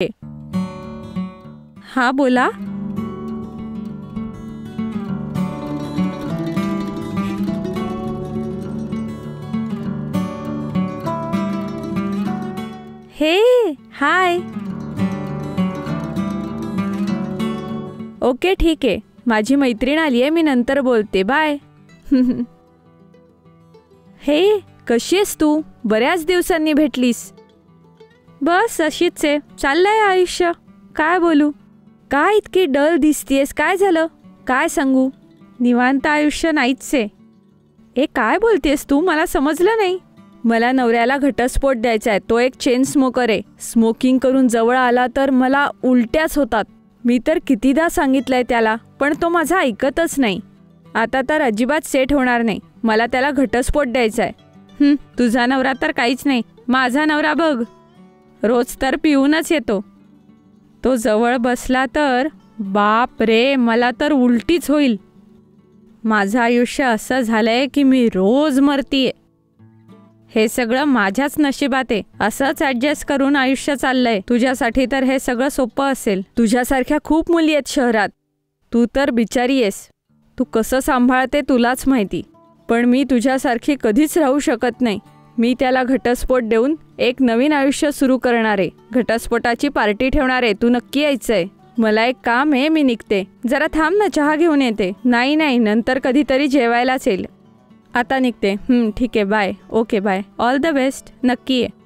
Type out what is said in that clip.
हा बोला. हे हाय. ओके ठीक आहे, माझी मैत्रीण आली आहे, मी नंतर बोलते, बाय. हे कशी आहेस तू? बऱ्याच दिवसांनी भेटलीस. बस अशीच आहे, चाललंय आयुष्य. काय बोलू? काय इतकी डल दिसतीयस? काय झालं? काय सांगू? निवांत आयुष्य नाहीच आहे. ए काय बोलतेस तू? मला समजलं नाही. मला नवऱ्याला घटस्फोट द्यायचा आहे. तो एक चेन स्मोकर आहे. स्मोकिंग करून जवळ आला तर मला उलट्याच होतात. मी तर कितीदा सांगितलंय त्याला, पण तो माझा ऐकतच नाही. आता तर अजिबात सेट होणार नाही. मला त्याला घटस्फोट द्यायचा आहे. तुझा नवरा तर काहीच नाही. माझा नवरा बघ, रोज तर पिऊनच येतो. तो जवळ बसला तर बाप रे, मला तर उलटीच होईल. माझं आयुष्य असं झालंय की मी रोज मरतीये. हे सगळं माझ्याच नशिबात आहे. असंच ॲडजस्ट करून आयुष्य चाललंय. तुझ्यासाठी तर हे सगळं सोपं असेल. तुझ्यासारख्या खूप मुली आहेत शहरात. तू तर बिचारी आहेस. तू कसं सांभाळते तुलाच माहिती. पण मी तुझ्यासारखी कधीच राहू शकत नाही. मी त्याला घटस्फोट देऊन एक नवीन आयुष्य सुरू करणार आहे. घटस्फोटाची पार्टी ठेवणार आहे. तू नक्की यायचंय. मला एक काम आहे, मी निघते. जरा थांब ना, चहा घेऊन येते. नाही नाही, नंतर कधीतरी जेवायलाच येईल. आता निघते. ठीक आहे, bye. Okay bye. All the best. नक्की आहे.